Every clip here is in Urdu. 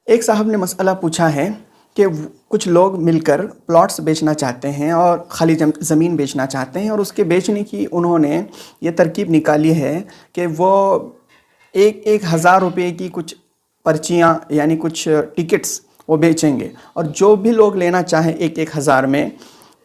ایک صاحب نے مسئلہ پوچھا ہے کہ کچھ لوگ مل کر پلاٹس بیچنا چاہتے ہیں اور خالی زمین بیچنا چاہتے ہیں، اور اس کے بیچنے کی انہوں نے یہ ترکیب نکالی ہے کہ وہ ایک ہزار روپے کی کچھ پرچیاں یعنی کچھ ٹکٹس وہ بیچیں گے، اور جو بھی لوگ لینا چاہیں ایک ہزار میں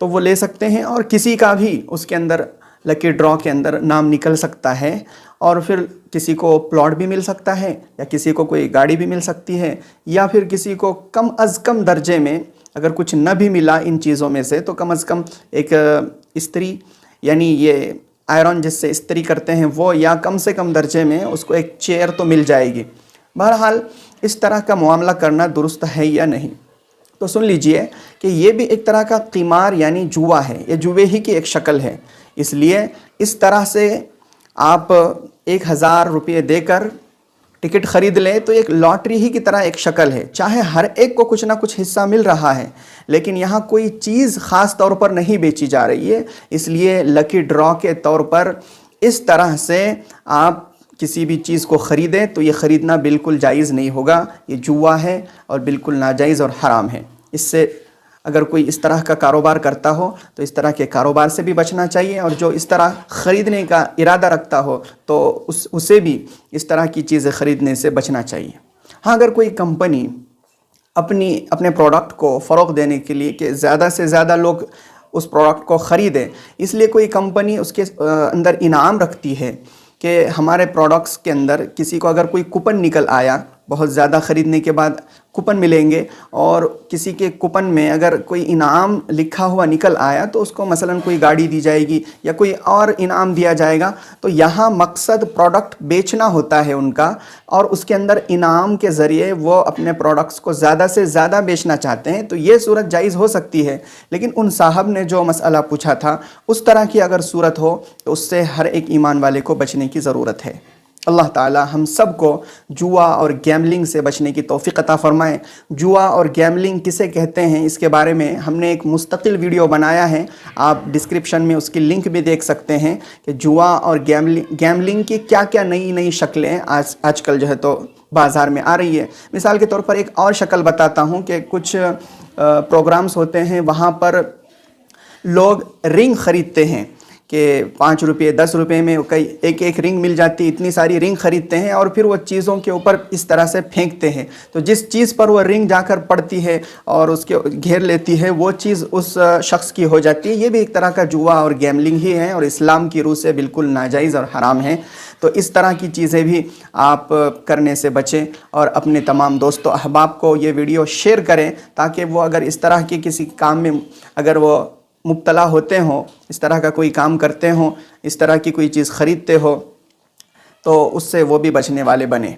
تو وہ لے سکتے ہیں، اور کسی کا بھی اس کے اندر لکی ڈرا کے اندر نام نکل سکتا ہے، اور پھر کسی کو پلاٹ بھی مل سکتا ہے، یا کسی کو کوئی گاڑی بھی مل سکتی ہے، یا پھر کسی کو کم از کم درجے میں اگر کچھ نہ بھی ملا ان چیزوں میں سے تو کم از کم ایک استری یعنی یہ آئرن جس سے استری کرتے ہیں وہ، یا کم سے کم درجے میں اس کو ایک چیئر تو مل جائے گی۔ بہرحال اس طرح کا معاملہ کرنا درست ہے یا نہیں؟ تو سن لیجئے کہ یہ بھی ایک طرح کا قمار یعنی جوا ہے، یہ جوے ہی کی ایک شکل ہے۔ اس لیے اس طرح سے آپ 1000 روپے دے کر ٹکٹ خرید لیں تو ایک لاٹری ہی کی طرح ایک شکل ہے، چاہے ہر ایک کو کچھ نہ کچھ حصہ مل رہا ہے، لیکن یہاں کوئی چیز خاص طور پر نہیں بیچی جا رہی ہے۔ اس لیے لکی ڈرا کے طور پر اس طرح سے آپ کسی بھی چیز کو خریدیں تو یہ خریدنا بالکل جائز نہیں ہوگا، یہ جوا ہے اور بالکل ناجائز اور حرام ہے۔ اس سے اگر کوئی اس طرح کا کاروبار کرتا ہو تو اس طرح کے کاروبار سے بھی بچنا چاہیے، اور جو اس طرح خریدنے کا ارادہ رکھتا ہو تو اسے بھی اس طرح کی چیزیں خریدنے سے بچنا چاہیے۔ ہاں، اگر کوئی کمپنی اپنے پروڈکٹ کو فروغ دینے کے لیے کہ زیادہ سے زیادہ لوگ اس پروڈکٹ کو خریدیں، اس لیے کوئی کمپنی اس کے اندر انعام رکھتی ہے کہ ہمارے پروڈکٹس کے اندر کسی کو اگر کوئی کوپن نکل آیا، بہت زیادہ خریدنے کے بعد کوپن ملیں گے، اور کسی کے کوپن میں اگر کوئی انعام لکھا ہوا نکل آیا تو اس کو مثلا کوئی گاڑی دی جائے گی یا کوئی اور انعام دیا جائے گا۔ تو یہاں مقصد پروڈکٹ بیچنا ہوتا ہے ان کا، اور اس کے اندر انعام کے ذریعے وہ اپنے پروڈکٹس کو زیادہ سے زیادہ بیچنا چاہتے ہیں، تو یہ صورت جائز ہو سکتی ہے۔ لیکن ان صاحب نے جو مسئلہ پوچھا تھا اس طرح کی اگر صورت ہو تو اس سے ہر ایک ایمان والے کو بچنے کی ضرورت ہے۔ اللہ تعالی ہم سب کو جوا اور گیملنگ سے بچنے کی توفیق عطا فرمائے۔ جوا اور گیملنگ کسے کہتے ہیں اس کے بارے میں ہم نے ایک مستقل ویڈیو بنایا ہے، آپ ڈسکرپشن میں اس کی لنک بھی دیکھ سکتے ہیں کہ جوا اور گیملنگ کی کیا کیا نئی شکلیں آج کل جو ہے تو بازار میں آ رہی ہے۔ مثال کے طور پر ایک اور شکل بتاتا ہوں کہ کچھ پروگرامز ہوتے ہیں، وہاں پر لوگ رنگ خریدتے ہیں کہ 5 روپے 10 روپے میں ایک رنگ مل جاتی، اتنی ساری رنگ خریدتے ہیں اور پھر وہ چیزوں کے اوپر اس طرح سے پھینکتے ہیں، تو جس چیز پر وہ رنگ جا کر پڑتی ہے اور اس کے گھیر لیتی ہے وہ چیز اس شخص کی ہو جاتی ہے۔ یہ بھی ایک طرح کا جوا اور گیملنگ ہی ہے، اور اسلام کی روح سے بالکل ناجائز اور حرام ہے۔ تو اس طرح کی چیزیں بھی آپ کرنے سے بچیں، اور اپنے تمام دوست و احباب کو یہ ویڈیو شیئر کریں تاکہ وہ اگر اس طرح کے کسی کام میں اگر وہ مبتلا ہوتے ہوں، اس طرح کا کوئی کام کرتے ہوں، اس طرح کی کوئی چیز خریدتے ہو تو اس سے وہ بھی بچنے والے بنیں۔